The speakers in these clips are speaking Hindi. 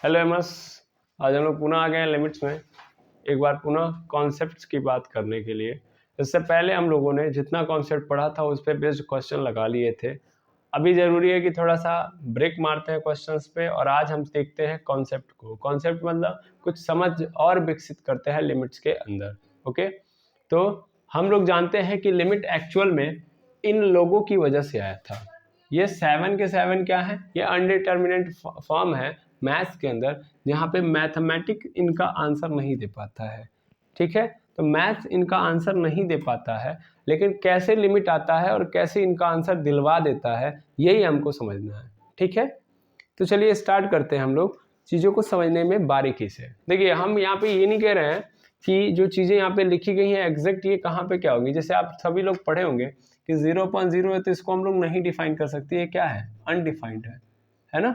हेलो एमएस, आज हम लोग पुनः आ गए हैं लिमिट्स में। एक बार पुनः कॉन्सेप्ट्स की बात करने के लिए। इससे पहले हम लोगों ने जितना कॉन्सेप्ट पढ़ा था उस पर बेस्ड क्वेश्चन लगा लिए थे। अभी ज़रूरी है कि थोड़ा सा ब्रेक मारते हैं क्वेश्चंस पे और आज हम देखते हैं कॉन्सेप्ट को। कॉन्सेप्ट मतलब कुछ समझ और विकसित करते हैं लिमिट्स के अंदर। ओके, तो हम लोग जानते हैं कि लिमिट एक्चुअल में इन लोगों की वजह से आया था। ये 7 के 7 क्या है? ये अनडिटर्मिनेट फॉर्म है मैथ्स के अंदर, जहाँ पे मैथमेटिक इनका आंसर नहीं दे पाता है। ठीक है, तो मैथ्स इनका आंसर नहीं दे पाता है, लेकिन कैसे लिमिट आता है और कैसे इनका आंसर दिलवा देता है, यही हमको समझना है। ठीक है, तो चलिए स्टार्ट करते हैं हम लोग चीज़ों को समझने में बारीकी से। देखिए, हम यहाँ पे ये नहीं कह रहे हैं कि जो चीज़ें यहाँ पे लिखी गई हैं एग्जैक्ट ये कहाँ पे क्या होगी। जैसे आप सभी लोग पढ़े होंगे कि 0.0 है तो इसको हम लोग नहीं डिफाइन कर सकते, ये क्या है? अनडिफाइंड है ना?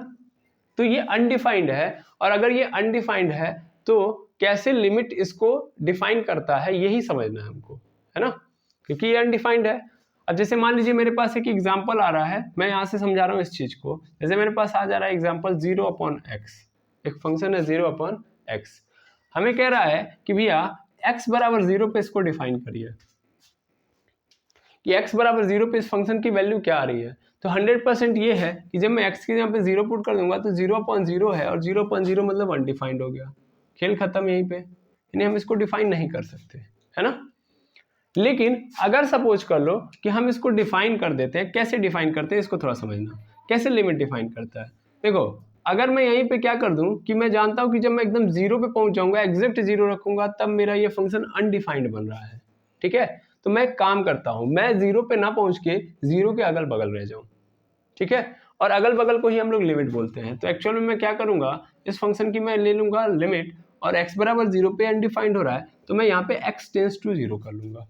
तो ये अनडिफाइंड है, और अगर ये अनडिफाइंड है तो कैसे लिमिट इसको डिफाइन करता है, यही समझना है हमको, है ना? क्योंकि ये अनडिफाइंड है। अब जैसे मान लीजिए मेरे पास एक एग्जांपल आ रहा है, मैं यहाँ से समझा रहा हूँ इस चीज को। जैसे मेरे पास आ जा रहा है एग्जांपल 0/x, एक फंक्शन है 0/x। हमें कह रहा है कि भैया x बराबर 0 पे इसको डिफाइन करिए कि x बराबर 0 पे इस फंक्शन की वैल्यू क्या आ रही है। तो 100% ये है कि जब मैं x की जगह पे 0 पुट कर दूंगा तो 0/0 है, और 0/0 मतलब अनडिफाइंड हो गया, खेल खत्म यहीं पे। यानी हम इसको डिफाइन नहीं कर सकते, है ना? लेकिन अगर सपोज कर लो कि हम इसको डिफाइन कर देते हैं, कैसे डिफाइन करते हैं इसको थोड़ा समझना, कैसे लिमिट डिफाइन करता है। देखो, अगर मैं यहीं पे क्या कर दूं कि मैं जानता हूं कि जब मैं एकदम 0 पे पहुंच जाऊंगा, एग्जैक्ट 0 रखूंगा, तब मेरा ये फंक्शन अनडिफाइंड बन रहा है। ठीक है, तो मैं एक काम करता हूं, मैं 0 पे ना पहुंच के 0 के अगल बगल रह जाऊं। ठीक है, और अगल बगल को ही हम लोग लिमिट बोलते हैं। तो एक्चुअल में मैं क्या करूंगा, इस फंक्शन की मैं ले लूंगा लिमिट, और x बराबर 0 पे अनडिफाइंड हो रहा है तो मैं यहाँ पे x टेंस टू 0 कर लूंगा।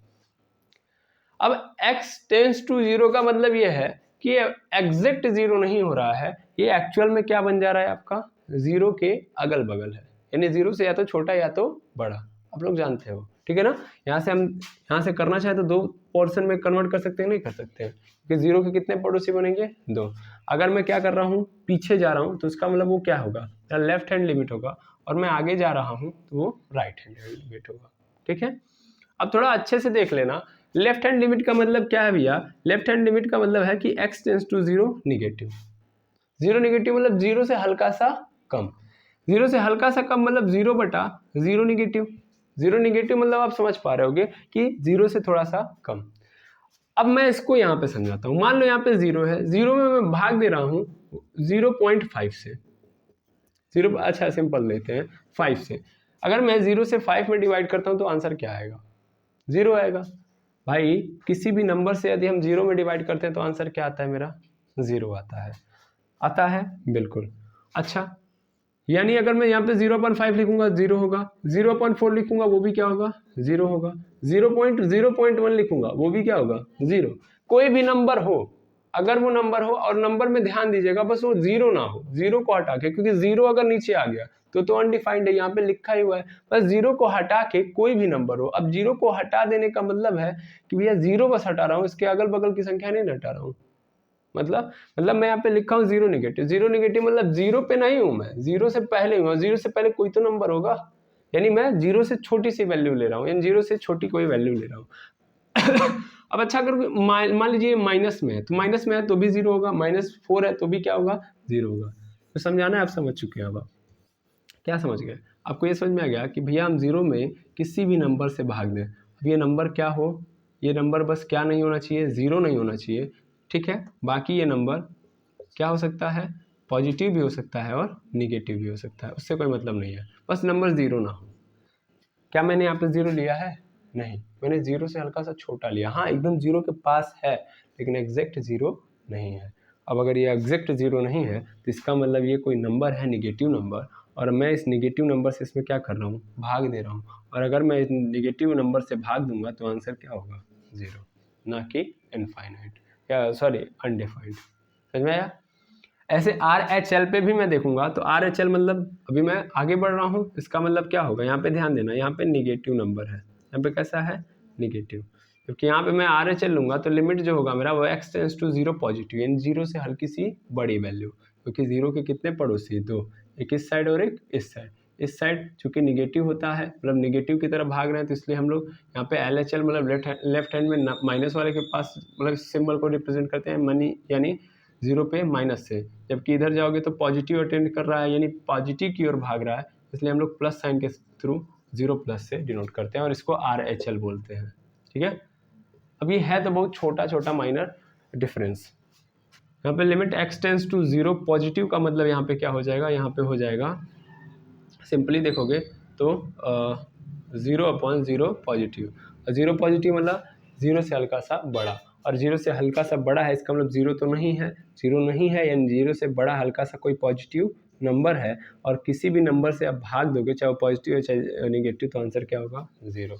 अब x टेंस टू 0 का मतलब ये है कि एग्जैक्ट 0 नहीं हो रहा है, ये एक्चुअल में क्या बन जा रहा है आपका? 0 के अगल बगल है, यानी 0 से या तो छोटा या तो बड़ा, आप लोग जानते हो। ठीक है ना? यहाँ से हम यहाँ से करना चाहे तो दो पोर्शन में कन्वर्ट कर सकते हैं, नहीं कर सकते हैं, क्योंकि 0 के कितने पड़ोसी बनेंगे? 2। अगर मैं क्या कर रहा हूँ, पीछे जा रहा हूँ, तो इसका मतलब वो क्या होगा? लेफ्ट हैंड लिमिट होगा, और मैं आगे जा रहा हूँ तो वो राइट हैंड लिमिट होगा। ठीक है, अब थोड़ा अच्छे से देख लेना, लेफ्ट हैंड लिमिट का मतलब क्या है भैया? लेफ्ट हैंड लिमिट का मतलब है कि x tends to 0 negative. 0 negative मतलब 0 से हल्का सा कम। 0 से हल्का सा कम मतलब 0/0 निगेटिव। 0 निगेटिव मतलब आप समझ पा रहे होगे कि 0 से थोड़ा सा कम। अब मैं इसको यहाँ पे समझाता हूँ। मान लो यहाँ पे 0 है, 0 में मैं भाग दे रहा हूँ 0.5 से। 0, अच्छा सिंपल लेते हैं 5 से। अगर मैं 0 से 5 में डिवाइड करता हूँ तो आंसर क्या आएगा? 0 आएगा। भाई, किसी भी नंबर से यदि हम 0 में डिवाइड करते हैं तो आंसर क्या आता है मेरा? 0 आता है। आता है, बिल्कुल। अच्छा, यानी अगर मैं यहाँ पे 0/5 लिखूंगा 0 होगा, 0/4 लिखूंगा वो भी क्या होगा? 0 होगा, 0.1 लिखूंगा वो भी क्या होगा? 0। कोई भी नंबर हो, अगर वो नंबर हो, और नंबर में ध्यान दीजिएगा बस वो 0 ना हो, 0 को हटा के, क्योंकि 0 अगर नीचे आ गया तो अनडिफाइंड है, यहाँ पे लिखा ही हुआ है। बस 0 को हटा के कोई भी नंबर हो। अब 0 को हटा देने का मतलब है कि भैया 0 बस हटा रहा हूँ, इसके अगल बगल की संख्या नहीं हटा रहा हूँ। मतलब मैं यहाँ पे लिखा हूँ 0 निगेटिव। 0 निगेटिव मतलब 0 पे नहीं हूँ मैं, 0 से पहले हूँ, 0 से पहले कोई तो नंबर होगा, यानी मैं 0 से छोटी सी वैल्यू ले रहा हूँ, यानी 0 से छोटी कोई वैल्यू ले रहा हूँ। अब अच्छा, अगर मान लीजिए माइनस में है, तो माइनस में है तो भी 0 होगा, -4 है तो भी क्या होगा? 0 होगा। तो समझाना है, आप समझ चुके हैं। अब आप क्या समझ गए? आपको ये समझ में आ गया कि भैया हम 0 में किसी भी नंबर से भाग दें। अब ये नंबर क्या हो, ये नंबर बस क्या नहीं होना चाहिए? 0 नहीं होना चाहिए। ठीक है, बाकी ये नंबर क्या हो सकता है? पॉजिटिव भी हो सकता है और निगेटिव भी हो सकता है, उससे कोई मतलब नहीं है, बस नंबर 0 ना हो। क्या मैंने यहाँ पे 0 लिया है? नहीं, मैंने 0 से हल्का सा छोटा लिया। हाँ, एकदम 0 के पास है, लेकिन एग्जैक्ट 0 नहीं है। अब अगर ये एग्जैक्ट 0 नहीं है तो इसका मतलब ये कोई नंबर है, निगेटिव नंबर, और मैं इस निगेटिव नंबर से इसमें क्या कर रहा हूँ? भाग दे रहा हूँ। और अगर मैं इस निगेटिव नंबर से भाग दूंगा तो आंसर क्या होगा? 0, ना कि इनफाइनाइट, या सॉरी अनडिफाइंड। समझ में आया? ऐसे RHL पे भी मैं देखूंगा तो RHL मतलब अभी मैं आगे बढ़ रहा हूँ, इसका मतलब क्या होगा? यहाँ पे ध्यान देना, यहाँ पे निगेटिव नंबर है, यहाँ पे कैसा है? निगेटिव। क्योंकि यहाँ पे मैं RHL लूंगा तो लिमिट जो होगा मेरा वो x टेंस टू 0 पॉजिटिव, यानी 0 से हल्की सी बड़ी वैल्यू, क्योंकि 0 के कितने पड़ोसी? 2, एक इस साइड और एक इस साइड। इस साइड चूंकि निगेटिव होता है, मतलब निगेटिव की तरफ भाग रहे हैं, तो इसलिए हम लोग यहाँ पे LHL मतलब लेफ्ट हैंड में माइनस वाले के पास मतलब सिंबल को रिप्रेजेंट करते हैं मनी, यानी 0 पे माइनस से। जबकि इधर जाओगे तो पॉजिटिव अटेंड कर रहा है, यानी पॉजिटिव की ओर भाग रहा है, इसलिए हम लोग प्लस साइन के थ्रू 0 प्लस से डिनोट करते हैं और इसको RHL बोलते हैं। ठीक है, अब ये है तो बहुत छोटा छोटा माइनर डिफरेंस। यहाँ पे limit x tends to 0 positive का मतलब यहाँ पे क्या हो जाएगा, यहाँ पे हो जाएगा सिंपली देखोगे तो 0/0 पॉजिटिव, और 0 पॉजिटिव मतलब 0 से हल्का सा बड़ा, और 0 से हल्का सा बड़ा है इसका मतलब 0 तो नहीं है, 0 नहीं है, यानी 0 से बड़ा हल्का सा कोई पॉजिटिव नंबर है, और किसी भी नंबर से आप भाग दोगे चाहे वो पॉजिटिव हो चाहे निगेटिव, तो आंसर क्या होगा 0।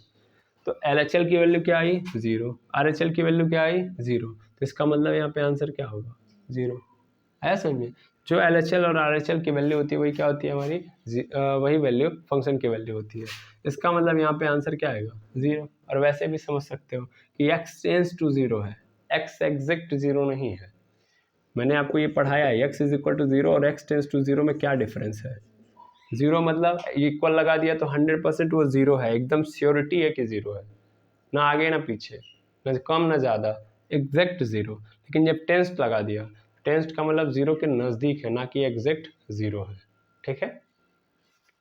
तो LHL की वैल्यू क्या आई 0, RHL की वैल्यू क्या आई 0, तो इसका मतलब यहाँ पे आंसर क्या होगा 0। है समझ में, जो LHL और RHL की वैल्यू होती है वही क्या होती है हमारी वही वैल्यू फंक्शन की वैल्यू होती है। इसका मतलब यहाँ पे आंसर क्या आएगा 0। और वैसे भी समझ सकते हो कि x टेंस टू 0 है, x एग्जैक्ट 0 नहीं है। मैंने आपको ये पढ़ाया है x इज इक्वल टू 0 और x टेंस टू 0 में क्या डिफरेंस है। 0 मतलब इक्वल लगा दिया तो 100% वो 0 है, एकदम श्योरिटी है कि 0 है, ना आगे ना पीछे, ना कम ना ज़्यादा, एग्जैक्ट 0। लेकिन जब टेंस लगा दिया, टेंस का मतलब 0 के नज़दीक है, ना कि एग्जैक्ट 0 है। ठीक है,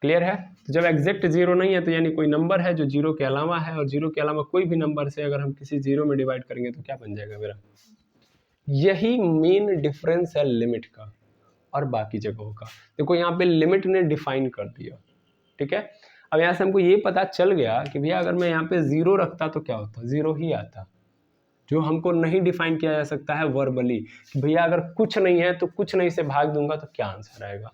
क्लियर है। तो जब एग्जैक्ट 0 नहीं है तो यानी कोई नंबर है जो 0 के अलावा है, और 0 के अलावा कोई भी नंबर से अगर हम किसी 0 में डिवाइड करेंगे तो क्या बन जाएगा मेरा। यही मेन डिफरेंस है लिमिट का और बाकी जगहों का। देखो यहाँ पे लिमिट ने डिफाइन कर दिया, ठीक है। अब यहाँ से हमको ये पता चल गया कि भैया अगर मैं यहाँ पे 0 रखता तो क्या होता, 0 ही आता। जो हमको नहीं डिफाइन किया जा सकता है वर्बली, कि भैया अगर कुछ नहीं है तो कुछ नहीं से भाग दूंगा तो क्या आंसर आएगा,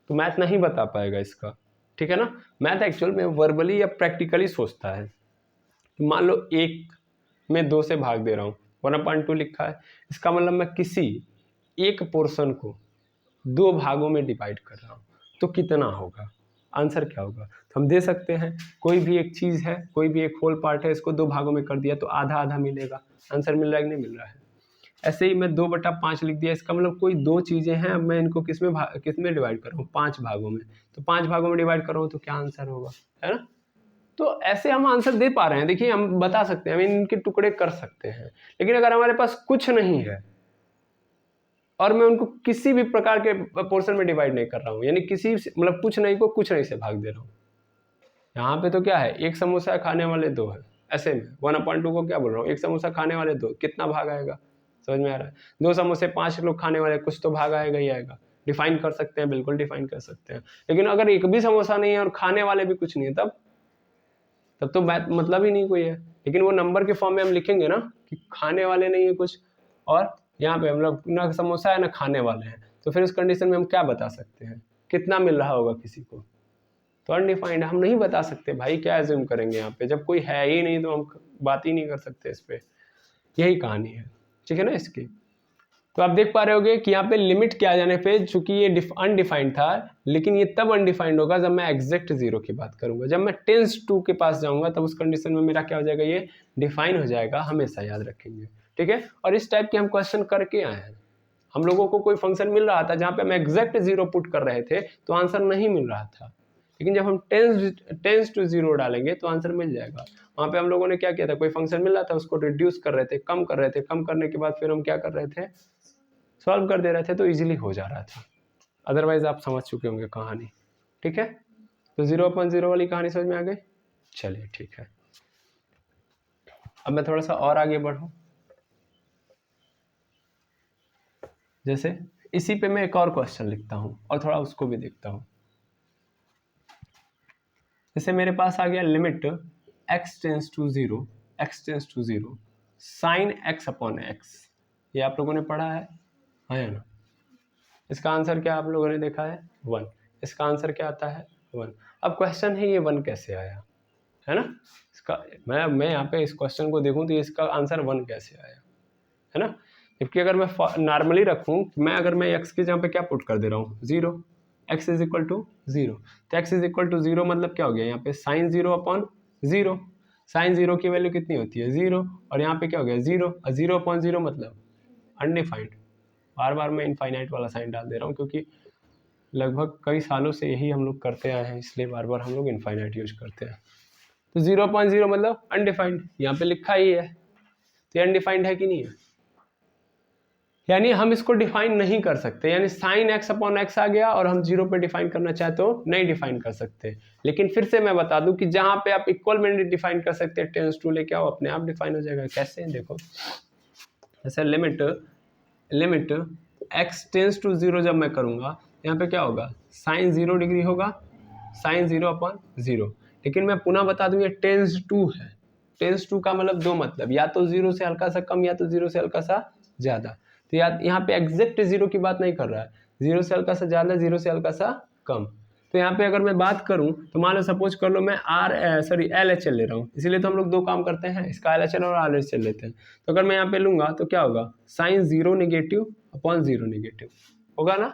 तो मैथ नहीं बता पाएगा इसका। ठीक है ना, मैथ एक्चुअल में वर्बली या प्रैक्टिकली सोचता है। मान लो 1 में 2 से भाग दे रहा हूँ, 1/2 लिखा है, इसका मतलब मैं किसी एक पोर्शन को 2 भागों में डिवाइड कर रहा हूँ, तो कितना होगा, आंसर क्या होगा। तो हम दे सकते हैं कोई भी एक चीज़ है, कोई भी एक होल पार्ट है, इसको 2 भागों में कर दिया तो आधा आधा मिलेगा, आंसर मिल रहा है कि नहीं मिल रहा है। ऐसे ही मैं 2/5 लिख दिया, इसका मतलब कोई 2 चीज़ें हैं, अब मैं इनको किस में डिवाइड कर रहा हूँ, 5 भागों में, तो 5 भागों में डिवाइड कर रहा हूँ तो क्या आंसर होगा, है ना। तो ऐसे हम आंसर दे पा रहे हैं, देखिए हम बता सकते हैं, हम इनके टुकड़े कर सकते हैं। लेकिन अगर हमारे पास कुछ नहीं है और मैं उनको किसी भी प्रकार के पोर्शन में डिवाइड नहीं कर रहा हूँ, यानी किसी मतलब कुछ नहीं को कुछ नहीं से भाग दे रहा हूँ, यहाँ पे तो क्या है, एक समोसा खाने वाले 2 है, ऐसे में 1/2 को क्या बोल रहा हूँ, एक समोसा खाने वाले 2, कितना भाग आएगा, समझ में आ रहा है। 2 समोसे 5 लोग खाने वाले, कुछ तो भाग आएगा ही आएगा। डिफाइन कर सकते हैं, बिल्कुल डिफाइन कर सकते हैं। लेकिन अगर एक भी समोसा नहीं है और खाने वाले भी कुछ नहीं है, तब तो मतलब ही नहीं कोई है। लेकिन वो नंबर के फॉर्म में हम लिखेंगे ना कि खाने वाले नहीं है कुछ, और यहाँ पे मतलब ना समोसा है ना खाने वाले हैं, तो फिर उस कंडीशन में हम क्या बता सकते हैं, कितना मिल रहा होगा किसी को, तो अनडिफाइंड हम नहीं बता सकते भाई, क्या एज्यूम करेंगे यहाँ पे, जब कोई है ही नहीं तो हम बात ही नहीं कर सकते इस पे। यही कहानी है, ठीक है ना इसकी। तो आप देख पा रहे होगे कि यहाँ पे लिमिट के आ जाने पे, चूंकि ये अनडिफाइंड था, लेकिन ये तब अनडिफाइंड होगा जब मैं एग्जैक्ट 0 की बात करूंगा। जब मैं टेंस 2 के पास जाऊंगा तब उस कंडीशन में मेरा क्या हो जाएगा, ये डिफाइन हो जाएगा, हमेशा याद रखेंगे। ठीक है, और इस टाइप के हम क्वेश्चन करके आए हैं। हम लोगों को कोई फंक्शन मिल रहा था जहाँ पे हम एग्जैक्ट 0 पुट कर रहे थे तो आंसर नहीं मिल रहा था, लेकिन जब हम टेंस टू 0 डालेंगे तो आंसर मिल जाएगा। वहाँ पे हम लोगों ने क्या किया था, कोई फंक्शन मिल रहा था उसको रिड्यूस कर रहे थे, कम कर रहे थे, कम करने के बाद फिर हम क्या कर रहे थे, सॉल्व कर दे रहे थे, तो इजीली हो जा रहा था। अदरवाइज आप समझ चुके होंगे कहानी। ठीक है, तो 0/0 वाली कहानी समझ में आ गई। चलिए ठीक है, अब मैं थोड़ा सा और आगे बढ़ूं। जैसे इसी पे मैं एक और क्वेश्चन लिखता हूं और थोड़ा उसको भी देखता हूं। जैसे मेरे पास आ गया limit x tends to 0, x tends to 0 sine x/x, ये आप लोगों ने पढ़ा है ना। इसका आंसर क्या आप लोगों ने देखा है 1, इसका आंसर क्या आता है 1। अब क्वेश्चन है ये 1 कैसे आया, है ना। इसका मैं यहाँ पे इस क्वेश्चन को देखूं तो इसका आंसर 1 कैसे आया, है ना। जबकि अगर मैं नॉर्मली रखूं, मैं अगर मैं x के जगह पे क्या पुट कर दे रहा हूँ 0, x इज इक्वल टू 0, तो x इज इक्वल टू 0 मतलब क्या हो गया, यहाँ पे साइन 0/0, साइन 0 की वैल्यू कितनी होती है 0, और यहाँ पे क्या हो गया 0, और 0/0 मतलब अनडिफाइंड। बार बार मैं इनफाइनाइट वाला साइन डाल दे रहा हूँ क्योंकि लगभग कई सालों से यही हम लोग करते आए हैं, इसलिए बार बार हम लोग इनफाइनाइट यूज करते हैं। तो 0.0 मतलब अनडिफाइंड, यहाँ पे लिखा ही है, तो अनडिफाइंड है कि नहीं है, यानी हम इसको डिफाइन नहीं कर सकते, यानी साइन एक्स अपॉन एक्स आ गया और हम 0 पे डिफाइन करना चाहे तो नहीं डिफाइन कर सकते। लेकिन फिर से मैं बता दूं कि जहां पे आप इक्वल में डिफाइन कर सकते हैं, टेंस टू लेके आओ, अपने आप डिफाइन हो जाएगा। कैसे, देखो जैसे लिमिट एक्स टेंस टू 0 जब मैं करूंगा, यहाँ पे क्या होगा, साइन 0 डिग्री होगा, साइन 0 अपॉन 0। लेकिन मैं पुनः बता दूं ये टेंस टू है, टेंस टू का मतलब दो मतलब, या तो 0 से हल्का सा कम या तो 0 से हल्का सा ज्यादा। तो यहाँ पे एग्जैक्ट 0 की बात नहीं कर रहा है, 0 से हल्का सा ज्यादा, 0 से हल्का सा कम। तो यहाँ पे अगर मैं बात करूं तो मान लो सपोज कर लो मैं LHL ले रहा हूँ, इसीलिए तो हम लोग दो काम करते हैं, इसका LHL और RHL लेते हैं। तो अगर मैं यहाँ पे लूंगा तो क्या होगा, साइन 0 नेगेटिव अपॉन 0 नेगेटिव होगा ना।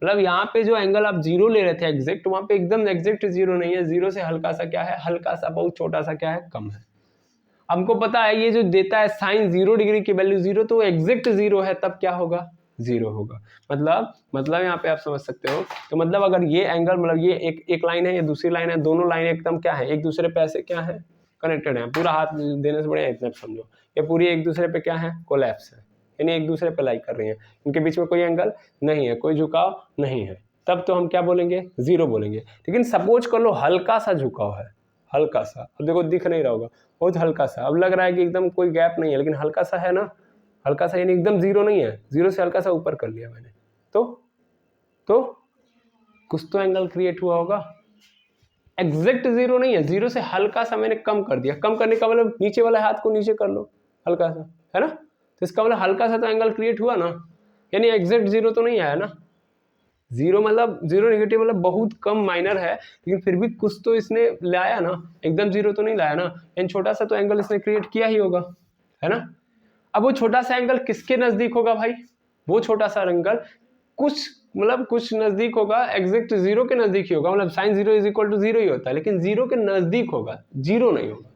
मतलब यहाँ पे जो एंगल आप 0 ले रहे थे एग्जैक्ट, वहां पे एकदम एग्जैक्ट 0 नहीं है, 0 से हल्का सा क्या है, हल्का सा बहुत छोटा सा क्या है, कम है। हमको पता है ये जो देता है साइन 0 डिग्री की वैल्यू 0, तो एग्जैक्ट 0 है, तब क्या होगा, 0 होगा। मतलब यहाँ पे आप समझ सकते हो, तो मतलब अगर ये एंगल, मतलब ये एक लाइन है, ये दूसरी लाइन है, दोनों लाइन एकदम क्या है, एक दूसरे पे ऐसे क्या है, कनेक्टेड है, पूरा हाथ देने से बढ़िया इतना समझो, ये पूरी एक दूसरे पे क्या है, कोलैप्स है, यानी एक दूसरे पे लाइक कर रही है, इनके बीच में कोई एंगल नहीं है, कोई झुकाव नहीं है, तब तो हम क्या बोलेंगे, 0 बोलेंगे। लेकिन सपोज कर लो हल्का सा झुकाव है, हल्का सा, अब देखो दिख नहीं रहा होगा, बहुत हल्का सा, अब लग रहा है कि एकदम कोई गैप नहीं है, लेकिन हल्का सा है ना, हल्का सा यानी एकदम 0 नहीं है, 0 से हल्का सा ऊपर कर लिया मैंने, तो कुछ तो एंगल क्रिएट हुआ होगा। एग्जैक्ट 0 नहीं है, 0 से हल्का सा मैंने कम कर दिया, कम करने का मतलब नीचे वाले हाथ को नीचे कर लो, हल्का सा, है ना, तो इसका मतलब हल्का सा तो एंगल क्रिएट हुआ ना, यानी एग्जैक्ट 0 तो नहीं आया ना। 0 मतलब 0 नेगेटिव मतलब बहुत कम माइनर है, लेकिन फिर भी कुछ तो इसने लाया ना, एकदम 0 तो नहीं लाया ना, यानी छोटा सा तो एंगल इसने क्रिएट किया ही होगा, है ना। अब वो छोटा सा एंगल किसके नजदीक होगा भाई, वो छोटा सा एंगल कुछ नजदीक होगा, एग्जैक्ट 0 के नजदीक ही होगा, मतलब साइन 0 इज इक्वल टू 0 ही होता है, लेकिन 0 के नजदीक होगा, 0 नहीं होगा।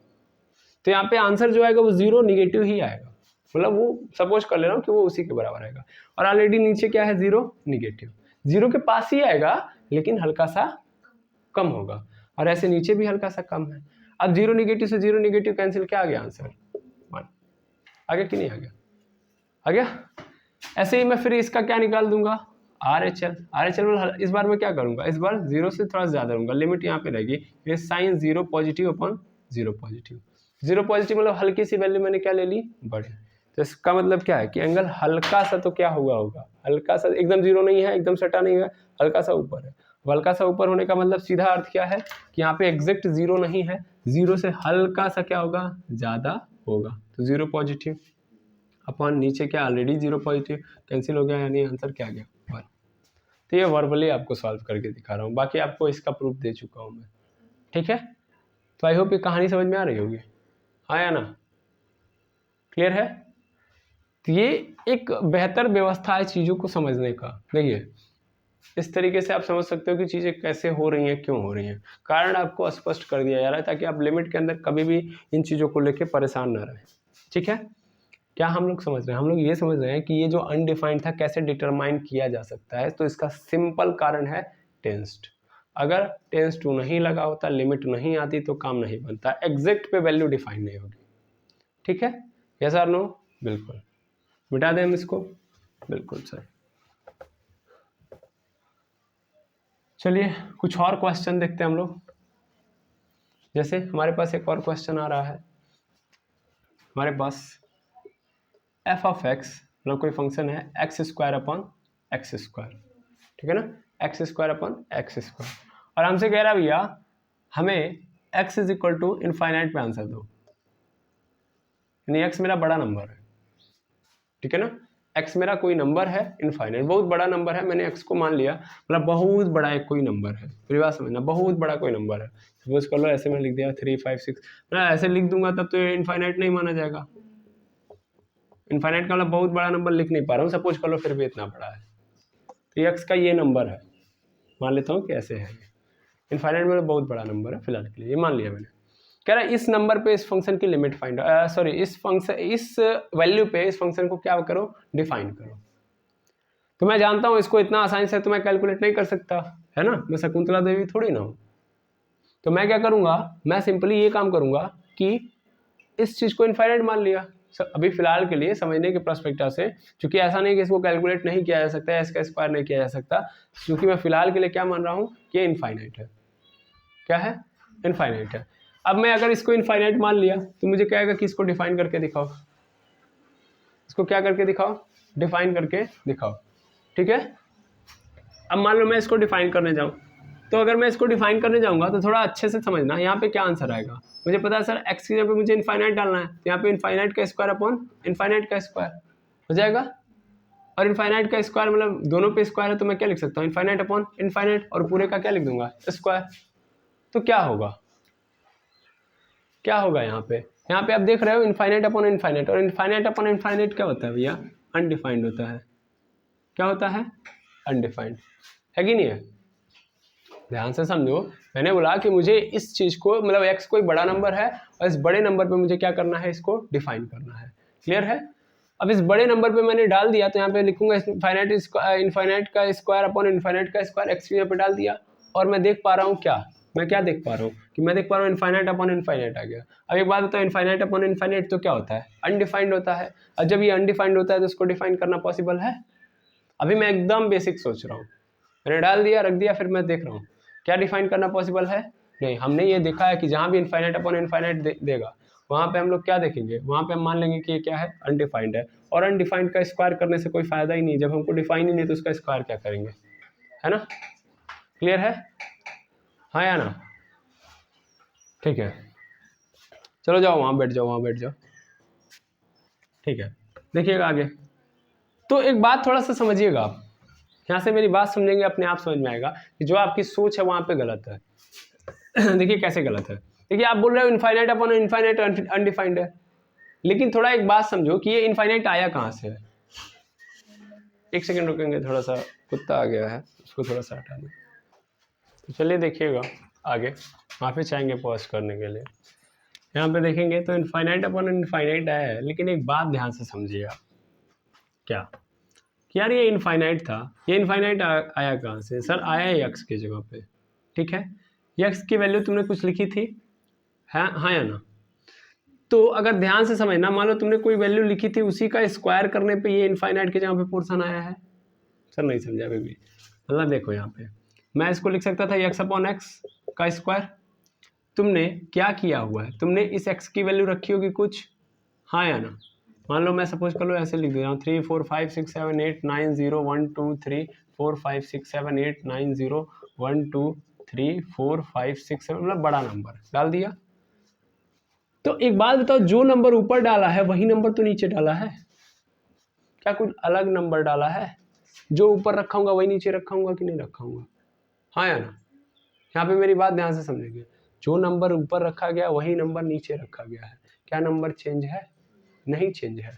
तो यहाँ पे आंसर जो आएगा वो 0 निगेटिव ही आएगा, मतलब वो सपोज कर ले रहा हूँ कि वो उसी के बराबर आएगा, और ऑलरेडी नीचे क्या है, 0 निगेटिव, 0 के पास ही आएगा, लेकिन हल्का सा कम होगा, और ऐसे नीचे भी हल्का सा कम है। अब 0 निगेटिव से 0 निगेटिव कैंसिल, क्या आ गया आंसर, 1 आ गया कि नहीं आ गया, आ गया। ऐसे ही मैं फिर इसका क्या निकाल दूंगा, RHL में इस बार मैं क्या करूंगा, इस बार 0 से थोड़ा ज्यादा लूंगा, लिमिट यहाँ पे रहेगी, ये sine 0 positive upon 0 positive, 0 positive मतलब हल्की सी वैल्यू मैंने क्या ले ली, बड़े, तो इसका मतलब क्या है कि एंगल हल्का सा तो क्या हुआ होगा, हल्का सा, एकदम 0 नहीं है, एकदम सटा नहीं है, हल्का सा ऊपर है। हल्का सा ऊपर होने का मतलब सीधा अर्थ क्या है कि यहाँ पे एग्जैक्ट 0 नहीं है, 0 से हल्का सा क्या होगा, ज्यादा होगा, तो 0 पॉजिटिव अपॉन नीचे क्या ऑलरेडी 0 पॉजिटिव, कैंसिल हो गया, यानी आंसर क्या आ गया, 1। तो ये वर्बली आपको सॉल्व करके दिखा रहा हूँ, बाकी आपको इसका प्रूफ दे चुका हूँ मैं, ठीक है। तो आई होप ये कहानी समझ में आ रही होगी, हाँ या ना, क्लियर है। तो ये एक बेहतर व्यवस्था है चीज़ों को समझने का। देखिए इस तरीके से आप समझ सकते हो कि चीज़ें कैसे हो रही हैं, क्यों हो रही हैं, कारण आपको स्पष्ट कर दिया जा रहा है, ताकि आप लिमिट के अंदर कभी भी इन चीज़ों को लेकर परेशान ना रहें, ठीक है। क्या हम लोग समझ रहे हैं, हम लोग ये समझ रहे हैं कि ये जो अनडिफाइंड था कैसे डिटरमाइन किया जा सकता है, तो इसका सिंपल कारण है टेंस्ड। अगर टेंस टू नहीं लगा होता, लिमिट नहीं आती, तो काम नहीं बनता, एग्जैक्ट पे वैल्यू डिफाइन नहीं होगी, ठीक है। यस और नो, बिल्कुल, मिटा दें हम इसको, बिल्कुल सर। चलिए कुछ और क्वेश्चन देखते हैं हम लोग। जैसे हमारे पास एक और क्वेश्चन आ रहा है, हमारे पास एफ ऑफ एक्स मतलब कोई फंक्शन है x square upon x square, ठीक है ना, x square upon x square, और हमसे कह रहा भैया हमें x is equal to infinite पे आंसर दो, यानी x मेरा बड़ा नंबर है, ठीक है ना, x मेरा कोई नंबर है इनफाइनाइट, बहुत बड़ा नंबर है, मैंने x को मान लिया, मतलब बहुत बड़ा एक कोई नंबर है, पूरी बात समझना, बहुत बड़ा कोई नंबर है, सपोज कर लो ऐसे मैं लिख दिया 3 5 6, मैं ऐसे लिख दूंगा तब तो इनफाइनाइट नहीं माना जाएगा, इनफाइनाइट का मतलब बहुत बड़ा नंबर लिख नहीं पा रहा हूँ, सपोज कर लो फिर भी इतना बड़ा है, तो x का ये नंबर है, मान लेता हूँ कि ऐसे है, इनफाइनाइट में बहुत बड़ा नंबर है फिलहाल के लिए, ये मान लिया मैंने। कह रहा है इस नंबर पे इस फंक्शन की लिमिट फाइंड, इस वैल्यू पे इस फंक्शन को क्या करो, डिफाइन करो। तो मैं जानता हूँ इसको इतना आसानी से तो मैं कैलकुलेट नहीं कर सकता, है ना, मैं शकुंतला देवी थोड़ी ना हूँ। तो मैं क्या करूँगा, मैं सिंपली ये काम करूँगा कि इस चीज़ को इनफाइनाइट मान लिया अभी फिलहाल के लिए समझने के पर्सपेक्टिव से, क्योंकि ऐसा नहीं कि इसको कैलकुलेट नहीं किया जा सकता है, इसका स्क्वायर नहीं किया जा सकता, क्योंकि मैं फिलहाल के लिए क्या मान रहा हूँ कि ये इनफाइनाइट है। क्या है? इनफाइनाइट है। अब मैं अगर इसको इनफाइनाइट मान लिया तो मुझे क्या आएगा कि इसको डिफाइन करके दिखाओ, इसको क्या करके दिखाओ, डिफाइन करके दिखाओ, ठीक है। अब मान लो मैं इसको डिफाइन करने जाऊँ, तो अगर मैं इसको डिफाइन करने जाऊँगा तो थोड़ा अच्छे से समझना यहाँ पे क्या आंसर आएगा। मुझे पता है सर एक्स की जगह पे मुझे इनफाइनाइट डालना है, तो यहाँ पे इनफाइनाइट का स्क्वायर अपॉन इनफाइनाइट का स्क्वायर हो जाएगा, और इनफाइनाइट का स्क्वायर मतलब दोनों पे स्क्वायर है, तो मैं क्या लिख सकता हूँ, इनफाइनाइट अपॉन इनफाइनाइट, और पूरे का क्या लिख दूंगा, स्क्वायर। तो क्या होगा, क्या होगा यहाँ पे आप देख रहे हो इनफाइनाइट अपॉन इनफाइनाइट, और इनफाइनाइट अपॉन इनफाइनाइट क्या होता है भैया, अनडिफाइंड होता है। क्या होता है? अनडिफाइंड, है कि नहीं है? ध्यान से समझो, मैंने बोला कि मुझे इस चीज को मतलब x कोई बड़ा नंबर है और इस बड़े नंबर पे मुझे क्या करना है, इसको डिफाइन करना है। क्लियर है? अब इस बड़े नंबर पे मैंने डाल दिया तो यहाँ पे लिखूंगा इनफाइनाइट का स्क्वायर अपॉन इनफाइनाइट का स्क्वायर, एक्स की जगह पे डाल दिया, और मैं देख पा रहा हूँ क्या, मैं क्या देख पा रहा हूँ कि मैं देख पा रहा हूँ इनफाइनाइट अपॉन इनफाइनाइट आ गया। अब एक बात बताओ, इनफाइनाइट अपॉन इनफाइनाइट तो क्या होता है, अनडिफाइंड होता है, और जब ये अनडिफाइंड होता है तो इसको डिफाइन करना पॉसिबल है? अभी मैं एकदम बेसिक सोच रहा हूँ, मैंने डाल दिया, रख दिया, फिर मैं देख रहा हूँ क्या डिफाइन करना पॉसिबल है? नहीं। हमने ये देखा है कि जहाँ भी इनफाइनाइट अपॉन इनफाइनाइट देगा वहाँ पे हम लोग क्या देखेंगे, वहाँ पे हम मान लेंगे कि ये क्या है, अनडिफाइंड है, और अनडिफाइंड का स्क्वायर करने से कोई फायदा ही नहीं, जब हमको डिफाइन ही नहीं तो उसका स्क्वायर क्या करेंगे, है ना। क्लियर है? हाँ या ना? ठीक है, चलो जाओ वहाँ बैठ जाओ, वहाँ बैठ जाओ, ठीक है। देखिएगा आगे, तो एक बात थोड़ा सा समझिएगा आप, यहाँ से मेरी बात समझेंगे अपने आप समझ में आएगा कि जो आपकी सोच है वहाँ पे गलत है। देखिए कैसे गलत है, देखिए आप बोल रहे हो इनफाइनाइट अपॉन इनफाइनाइट अनडिफाइंड है, लेकिन थोड़ा एक बात समझो कि ये इनफाइनाइट आया कहाँ से है। एक सेकंड रुकेंगे, थोड़ा सा कुत्ता आ गया है, उसको थोड़ा सा हटा दें। तो चलिए देखिएगा आगे, वापस चाहेंगे पॉज करने के लिए। यहाँ पे देखेंगे तो इनफाइनाइट अपॉन इनफाइनाइट आया है, लेकिन एक बात ध्यान से समझिएगा, क्या कि यार ये इनफाइनाइट था, ये इनफाइनाइट आया कहाँ से? सर आया है एक्स की जगह पे, ठीक है। एक्स की वैल्यू तुमने कुछ लिखी थी, है हाँ या ना? तो अगर ध्यान से समझना, मान लो तुमने कोई वैल्यू लिखी थी, उसी का स्क्वायर करने पे ये इनफाइनाइट के जगह पे पोर्शन आया है। सर नहीं समझा अभी भी, मतलब देखो यहाँ पे मैं इसको लिख सकता था एक्स अपॉन एक्स का स्क्वायर, तुमने क्या किया हुआ है, तुमने इस एक्स की वैल्यू रखी होगी कुछ, हाँ या ना। मान लो मैं सपोज कर लो ऐसे लिख दे रहा हूँ 3 4 5 6 7 8 9 0 1 2 3 4 5 6 7 8 9 0 1 2 3 4 5 6 7, मतलब बड़ा नंबर डाल दिया। तो एक बात बताओ, जो नंबर ऊपर डाला है वही नंबर तो नीचे डाला है क्या? कुछ अलग नंबर डाला है? जो ऊपर रखाऊंगा वही नीचे रखाऊंगा कि नहीं रखाऊंगा, हाँ या ना? यहाँ पे मेरी बात ध्यान से समझिए, जो नंबर ऊपर रखा गया वही नंबर नीचे रखा गया है। क्या नंबर चेंज है? नहीं चेंज है।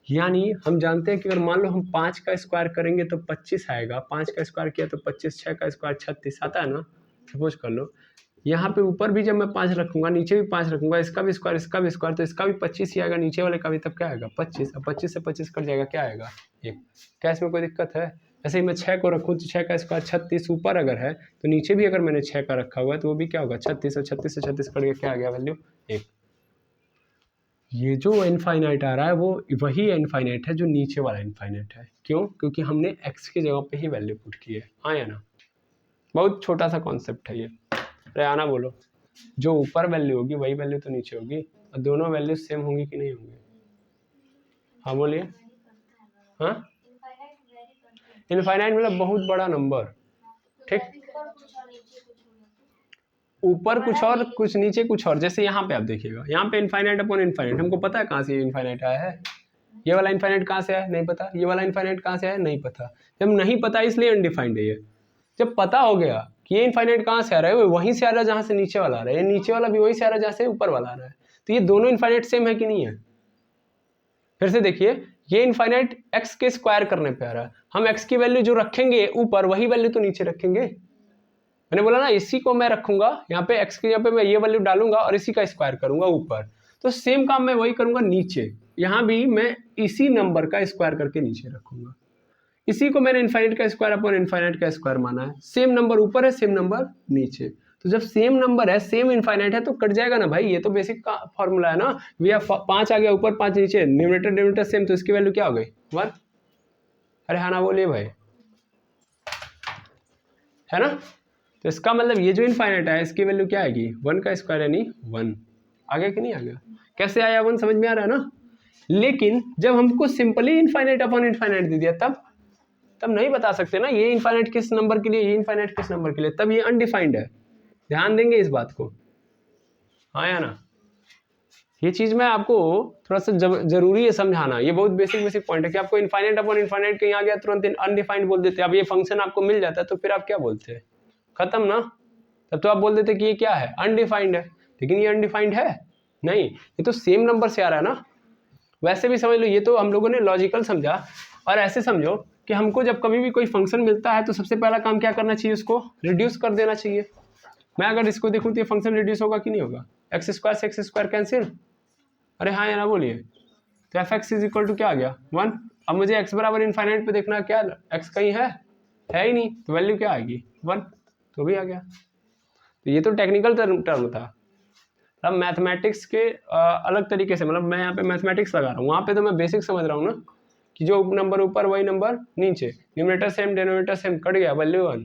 यानी हम जानते हैं कि अगर मान लो हम 5 का स्क्वायर करेंगे तो 25 आएगा, 5 का स्क्वायर किया तो 25, 6 का स्क्वायर 36 आता है ना। सपोज कर लो यहाँ पे ऊपर भी जब मैं 5 रखूंगा, नीचे भी 5 रखूंगा, इसका भी स्क्वायर इसका भी स्क्वायर, तो इसका भी 25 ही आएगा, नीचे वाले का भी, तब क्या आएगा 25। अब 25 से 25 कट जाएगा, क्या आएगा 1। क्या इसमें कोई दिक्कत है? ऐसे ही मैं 6 को रखूँ तो 6 का स्क्वायर 36, ऊपर अगर है तो नीचे भी अगर मैंने 6 का रखा हुआ है तो वो भी क्या होगा 36, और 36 से 36 कट गया, क्या आ गया वैल्यू 1। ये जो इनफाइनाइट आ रहा है वो वही इनफाइनाइट है जो नीचे वाला इनफाइनाइट है। क्यों? क्योंकि हमने x की जगह पे ही वैल्यू पुट की है, हाँ या ना। बहुत छोटा सा कॉन्सेप्ट है ये। अरे आना बोलो, जो ऊपर वैल्यू होगी वही वैल्यू तो नीचे होगी, और दोनों वैल्यू सेम होंगी कि नहीं होंगी? हाँ बोलिए। हाँ, इनफाइनाइट मतलब बहुत बड़ा नंबर, ठीक। ऊपर कुछ और कुछ नीचे कुछ और, जैसे यहाँ पे आप देखिएगा, यहाँ पे इनफाइनाइट अपॉन इनफाइनाइट, हमको पता है कहाँ से इनफाइनाइट आया है, ये वाला इनफाइनाइट कहाँ से आया नहीं पता, ये वाला इनफाइनाइट कहाँ से आया नहीं पता। जब नहीं पता इसलिए अनडिफाइंड है ये, जब पता हो गया कि ये इनफाइनाइट कहाँ से आ रहा है, वहीं से आ रहा है जहाँ से नीचे वाला आ रहा है, ये नीचे वाला भी वहीं से आ रहा है जहाँ से ऊपर वाला आ रहा है, तो ये दोनों इनफाइनाइट सेम है कि नहीं है? फिर से देखिए, ये इनफाइनाइट एक्स के स्क्वायर करने पे आ रहा है, हम एक्स की वैल्यू जो रखेंगे ऊपर वही वैल्यू तो नीचे रखेंगे। मैंने बोला ना इसी को मैं रखूंगा यहाँ पे, एक्स की जगह पे मैं ये वैल्यू डालूंगा और इसी का स्क्वायर करूंगा ऊपर, तो सेम काम मैं वही करूंगा नीचे, यहाँ भी मैं इसी नंबर का स्क्वायर करके नीचे रखूंगा। इसी को मैंने इनफाइनाइट का स्क्वायर अपॉन इनफाइनाइट का स्क्वायर माना है। सेम नंबर ऊपर है, सेम नंबर नीचे, तो जब सेम नंबर है, सेम इनफाइनाइट है, तो कट जाएगा ना भाई, ये तो बेसिक का फॉर्मूला है ना भैया। 5 आ गया ऊपर, 5 नीचे, न्यूमरेटर डिनोमिनेटर सेम, तो इसकी वैल्यू क्या हो गई 1। अरे हाँ ना बोलिए भाई, है ना। तो इसका मतलब ये जो इनफाइनाइट है इसकी वैल्यू क्या आएगी 1 का स्क्वायर यानी 1। आ गया कि नहीं आ गया? कैसे आया 1 समझ में आ रहा है ना। लेकिन जब हमको सिंपली इनफाइनाइट अपॉन इनफाइनाइट दे दिया तब नहीं बता सकते ना ये इनफाइनाइट किस नंबर के लिए, ये इनफाइनाइट किस नंबर के लिए, तब ये अनडिफाइंड है। ध्यान देंगे इस बात को, हाँ या ना। ये चीज मैं आपको थोड़ा सा जरूरी है समझाना, ये बहुत बेसिक पॉइंट है कि आपको इनफाइनाइट अपॉन इनफाइनाइट कहीं आ गया तुरंत अनडिफाइंड बोल देते। अब ये फंक्शन आपको मिल जाता है तो फिर आप क्या बोलते हैं, खत्म ना। तब तो आप बोल देते कि ये क्या है, अनडिफाइंड है। लेकिन ये अनडिफाइंड है नहीं, ये तो सेम नंबर से आ रहा है ना। वैसे भी समझ लो, ये तो हम लोगों ने लॉजिकल समझा। और ऐसे समझो कि हमको जब कभी भी कोई फंक्शन मिलता है तो सबसे पहला काम क्या करना चाहिए, उसको रिड्यूस कर देना चाहिए। मैं अगर इसको देखूं तो ये फंक्शन रिड्यूस होगा कि नहीं होगा, एक्स स्क्वायर से एक्स स्क्वायर कैंसिल। अरे हाँ या ना बोलिए। तो f x is equal to क्या आ गया 1। अब मुझे एक्स बराबर इनफाइनाइट पे देखना, क्या एक्स कहीं है ही नहीं, तो वैल्यू क्या आएगी 1, तो भी आ गया। तो ये तो टेक्निकल टर्म था। अब मैथमेटिक्स के अलग तरीके से, मतलब मैं यहाँ पे मैथमेटिक्स लगा रहा हूँ, वहाँ पे तो मैं बेसिक समझ रहा हूँ ना कि जो नंबर ऊपर वही नंबर नीचे, numerator same denominator same, cut गया वैल्यू 1,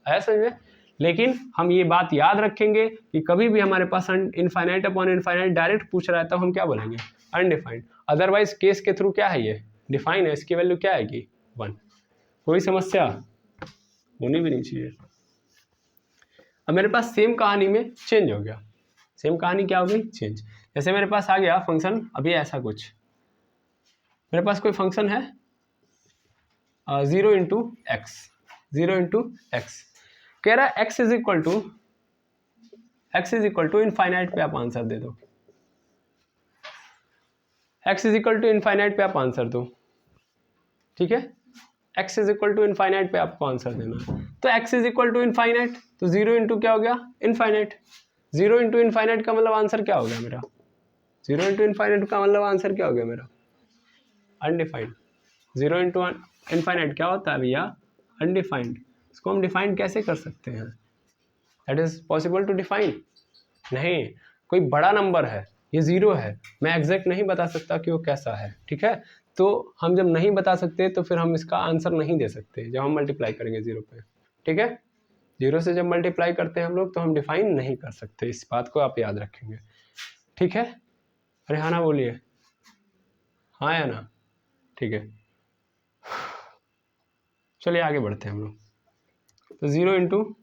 आया समझ में। लेकिन हम ये बात याद रखेंगे कि कभी भी हमारे पास इनफाइनाइट अपॉन इनफाइनाइट डायरेक्ट पूछ रहा है तब हम क्या बोलेंगे, अनडिफाइंड। अदरवाइज केस के थ्रू क्या है, ये डिफाइन है, इसकी वैल्यू क्या आएगी 1। कोई समस्या होनी भी नहीं चाहिए। अब मेरे पास सेम कहानी में चेंज हो गया। सेम कहानी क्या हो गई, चेंज। जैसे मेरे पास आ गया फंक्शन अभी ऐसा कुछ, मेरे पास कोई फंक्शन है 0 इंटू एक्स, 0 इंटू एक्स कह रहा है x is equal to infinite पे आप आंसर दे दो, x is equal to infinite पे आप आंसर दो, ठीक है। X is equal to infinite पे आपको आंसर देना। तो x is equal to infinite, तो 0 इंटू क्या हो गया इनफाइनाइट। 0 इंटू इनफाइनाइट का मतलब आंसर क्या हो गया मेरा, 0 इंटू इनफाइनाइट का मतलब आंसर क्या हो गया मेरा, अनडिफाइंड। 0 इंटू इनफाइनाइट क्या होता है भैया, अनडिफाइंड। इसको हम डिफाइन कैसे कर सकते हैं, that is possible to define नहीं। कोई बड़ा नंबर है, ये 0 है, मैं एग्जैक्ट नहीं बता सकता कि वो कैसा है, ठीक है। तो हम जब नहीं बता सकते तो फिर हम इसका आंसर नहीं दे सकते जब हम मल्टीप्लाई करेंगे 0 पे, ठीक है। 0 से जब मल्टीप्लाई करते हैं हम लोग तो हम डिफाइन नहीं कर सकते, इस बात को आप याद रखेंगे, ठीक है। अरे हाँ ना बोलिए, हाँ या ना, ठीक है। चलिए आगे बढ़ते हैं हम लोग। तो 0 इंटू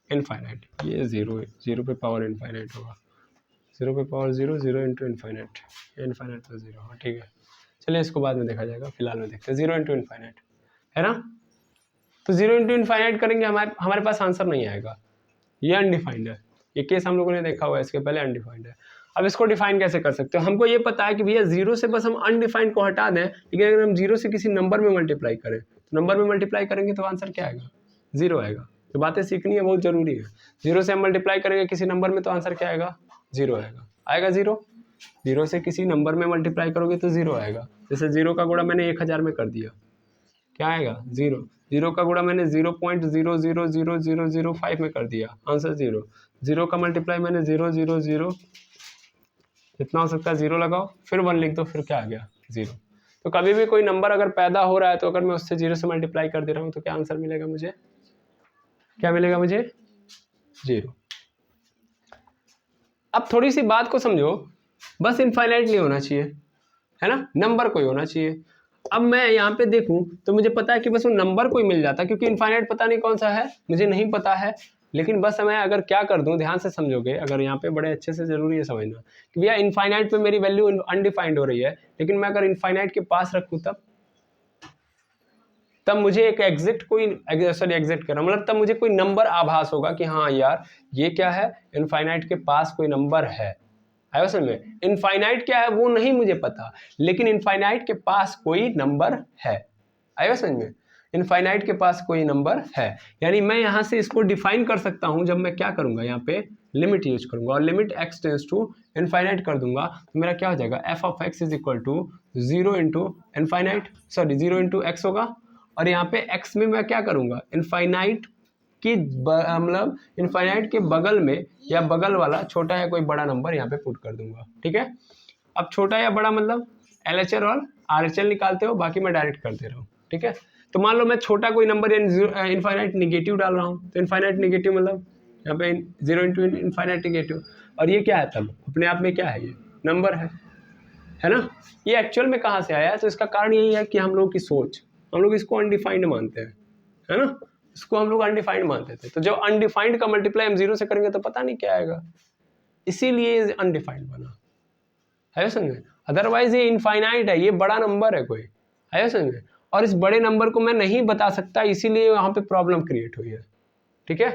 इनफाइनाइट, ये 0 पे पावर इनफाइनाइट होगा, 0 पे पावर 0, 0 इंटू इनफाइनाइट, इनफाइनाइट तो 0 होगा, ठीक है। चलिए इसको बाद में देखा जाएगा, फिलहाल में देखते हैं 0 इंटू इनफाइनाइट, है ना। तो 0 इंटू इनफाइनाइट करेंगे, हमारे पास आंसर नहीं आएगा, ये अनडिफाइंड है। ये केस हम लोगों ने देखा हुआ है इसके पहले, अनडिफाइंड है। अब इसको डिफाइन कैसे कर सकते हो, हमको ये पता है कि भैया 0 से बस हम अनडिफाइंड को हटा दें, लेकिन अगर हम 0 से किसी नंबर में मल्टीप्लाई करें तो नंबर में मल्टीप्लाई करेंगे तो आंसर क्या आएगा, 0 आएगा। तो बातें सीखनी है, बहुत जरूरी है। 0 से हम मल्टीप्लाई करेंगे किसी नंबर में तो आंसर क्या आएगा, 0 आएगा, आएगा 0। 0 से किसी नंबर में मल्टीप्लाई करोगे तो 0 आएगा। जैसे 0 का गुणा मैंने 1000 में कर दिया, क्या आएगा 0। 0 का गुणा मैंने 0.0000005 में कर दिया, आंसर 0। 0 का मल्टीप्लाई मैंने 0 0 0 जितना हो सकता है 0 लगाओ, फिर 1 लिख दो, फिर क्या आ गया 0। तो कभी भी कोई नंबर अगर पैदा हो रहा है तो अगर मैं उससे 0 से मल्टीप्लाई कर दे रहा हूँ तो क्या आंसर मिलेगा मुझे, क्या मिलेगा मुझे 0। अब थोड़ी सी बात को समझो, बस इनफाइनाइट नहीं होना चाहिए, है ना, नंबर कोई होना चाहिए। अब मैं यहाँ पे देखूं तो मुझे पता है कि बस वो नंबर कोई मिल जाता, क्योंकि इनफाइनाइट पता नहीं कौन सा है, मुझे नहीं पता है। लेकिन बस मैं अगर क्या कर दूं, ध्यान से समझोगे, अगर यहाँ पे बड़े अच्छे से जरूरी है समझना कि भैया इनफाइनाइट पे मेरी वैल्यू अनडिफाइंड हो रही है, लेकिन मैं अगर इनफाइनाइट के पास रखूं तब मुझे एक एग्जैक्ट कोई एग्जैक्ट कर रहा मतलब तब मुझे कोई नंबर आभास होगा कि हाँ यार ये क्या है, इनफाइनाइट के पास कोई नंबर है। आया समझ में, इनफाइनाइट क्या है वो नहीं मुझे पता, लेकिन इनफाइनाइट के पास कोई नंबर है। आया समझ में, इनफाइनाइट के पास कोई नंबर है, यानी मैं यहां से इसको डिफाइन कर सकता हूं जब मैं क्या करूंगा, यहाँ पे लिमिट यूज करूंगा और limit x tends to infinite कर दूंगा, तो मेरा क्या हो जाएगा f of x is equal to 0 into infinite, sorry 0 into x होगा और यहाँ पे x में मैं क्या करूँगा, इनफाइनाइट की मतलब इनफाइनाइट के बगल में या बगल वाला छोटा या कोई बड़ा नंबर यहाँ पे पुट कर दूंगा। ठीक है, अब छोटा या बड़ा मतलब LHL और RHL निकालते हो, बाकी मैं डायरेक्ट कर दे रहा हूँ। ठीक है, तो मान लो मैं छोटा कोई नंबर या इनफाइनाइट निगेटिव डाल रहा हूँ, तो इनफाइनाइट निगेटिव मतलब यहाँ पे 0 इंटू इनफाइनाइट निगेटिव, और ये क्या है, तब अपने आप में क्या है, ये नंबर है ना। ये एक्चुअल में कहाँ से आया, तो इसका कारण यही है कि हम लोग की सोच, हम लोग इसको अनडिफाइंड मानते हैं, है ना, इसको हम लोग अनडिफाइंड मानते थे। तो जब अनडिफाइंड का मल्टीप्लाई हम 0 से करेंगे तो पता नहीं क्या आएगा, इसीलिए अनडिफाइंड बना, है समझ। अदरवाइज ये इनफाइनाइट है, ये बड़ा नंबर है कोई, है समझ, और इस बड़े नंबर को मैं नहीं बता सकता, इसीलिए वहां पे प्रॉब्लम क्रिएट हुई है। ठीक है,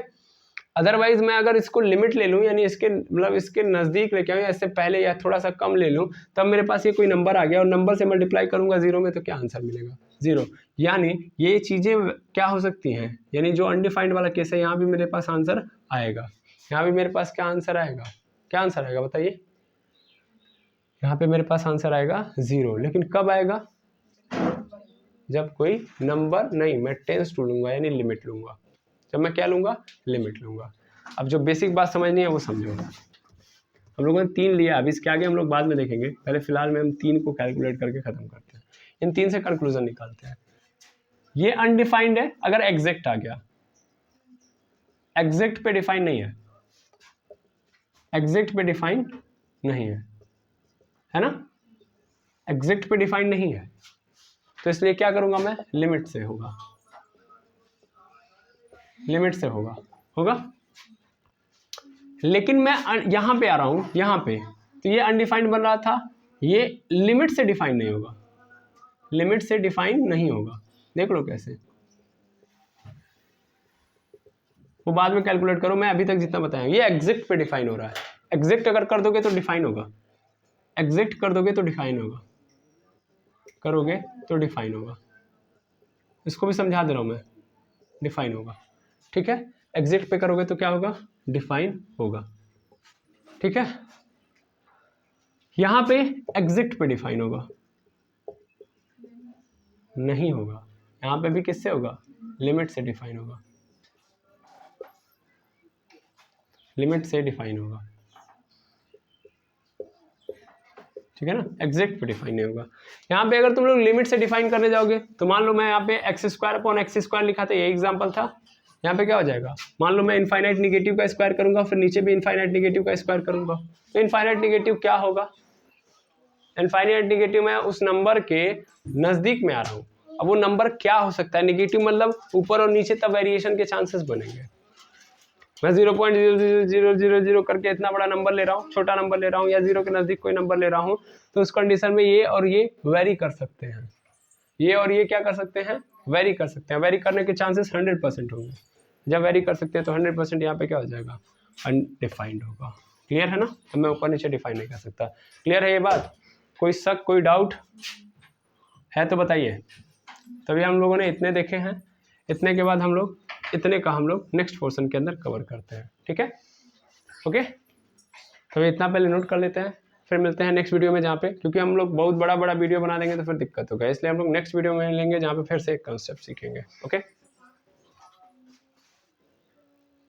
अदरवाइज मैं अगर इसको लिमिट ले लूँ, यानी इसके मतलब इसके नज़दीक लेके आऊँ या इससे पहले या थोड़ा सा कम ले लूँ, तब मेरे पास ये कोई नंबर आ गया और नंबर से मल्टीप्लाई करूँगा 0 में, तो क्या आंसर मिलेगा, 0। यानी ये चीज़ें क्या हो सकती हैं, यानी जो अनडिफाइंड वाला केस है, यहाँ भी मेरे पास आंसर आएगा, यहाँ भी मेरे पास क्या आंसर आएगा, क्या आंसर आएगा बताइए, यहाँ पे मेरे पास आंसर आएगा 0। लेकिन कब आएगा, जब कोई नंबर नहीं, मैं टेंस टू लूँगा, यानी लिमिट लूँगा। जब मैं क्या लूँगा, लिमिट लूँगा। अब जो बेसिक बात समझनी है वो समझो। हम लोगों ने 3 लिया, अब इसके आगे हम लोग बाद में देखेंगे, पहले फिलहाल में हम 3 को कैलकुलेट करके ख़त्म करते हैं। इन 3 से कंक्लूजन निकालते हैं। ये अनडिफाइंड है, अगर एग्जैक्ट आ गया, एग्जैक्ट पे डिफाइन नहीं है, एग्जैक्ट पे डिफाइन नहीं है ना, एग्जैक्ट पे डिफाइन नहीं है, तो इसलिए क्या करूँगा मैं, लिमिट से होगा, लिमिट से होगा। लेकिन मैं यहाँ पे आ रहा हूँ, यहाँ पे तो ये अनडिफाइंड बन रहा था, ये लिमिट से डिफाइन नहीं होगा, लिमिट से डिफाइन नहीं होगा। देख लो कैसे, वो बाद में कैलकुलेट करो, मैं अभी तक जितना बताया ये एग्जैक्ट पे डिफाइन हो रहा है। एग्जैक्ट अगर कर दोगे तो डिफाइन होगा, एग्जैक्ट कर दोगे तो डिफाइन होगा, करोगे तो डिफाइन होगा, इसको भी समझा दे रहा हूँ मैं, डिफाइन होगा। ठीक है, एग्जैक्ट पे करोगे तो क्या होगा, डिफाइन होगा। ठीक है, यहां पे एग्जैक्ट पे डिफाइन होगा, नहीं होगा, यहां पे भी किससे होगा, लिमिट से डिफाइन होगा, लिमिट से डिफाइन होगा। ठीक है ना, एग्जैक्ट पे डिफाइन नहीं होगा। यहाँ पे अगर तुम लोग लिमिट से डिफाइन करने जाओगे तो मान लो मैं यहाँ पे x² लिखा था, ये एग्जांपल था, यहाँ पे क्या हो जाएगा, मान लो मैं इनफाइनाइट निगेटिव का स्क्वायर करूंगा, फिर नीचे भी इनफाइनाइट निगेटिव का स्क्वायर करूंगा, तो इनफाइनाइट निगेटिव क्या होगा, इनफाइनाइट निगेटिव मैं उस नंबर के नजदीक में आ रहा हूँ। अब वो नंबर क्या हो सकता है, निगेटिव मतलब ऊपर और नीचे, तब वेरिएशन के चांसेस बनेंगे। मैं 0.0000 करके इतना बड़ा नंबर ले रहा हूँ, छोटा नंबर ले रहा हूँ, या 0 के नजदीक कोई नंबर ले रहा हूँ, तो उस कंडीशन में ये और ये वेरी कर सकते हैं, ये और ये क्या कर सकते हैं, वेरी कर सकते हैं। वेरी करने के चांसेस 100% होंगे। जब वेरी कर सकते हैं तो 100% यहाँ पे क्या हो जाएगा, अनडिफाइंड होगा। क्लियर है ना, तो मैं ऊपर नीचे डिफाइन नहीं कर सकता। क्लियर है ये बात, कोई शक कोई डाउट है तो बताइए। तभी हम लोगों ने इतने देखे हैं, इतने के बाद हम लोग इतने का हम लोग नेक्स्ट पोर्शन के अंदर कवर करते हैं। ठीक है, ओके, तो इतना पहले नोट कर लेते हैं, फिर मिलते हैं नेक्स्ट वीडियो में, जहाँ पे क्योंकि हम लोग बहुत बड़ा वीडियो बना देंगे तो फिर दिक्कत होगा, इसलिए हम लोग नेक्स्ट वीडियो में लेंगे जहाँ पे फिर से एक कॉन्सेप्ट सीखेंगे। ओके।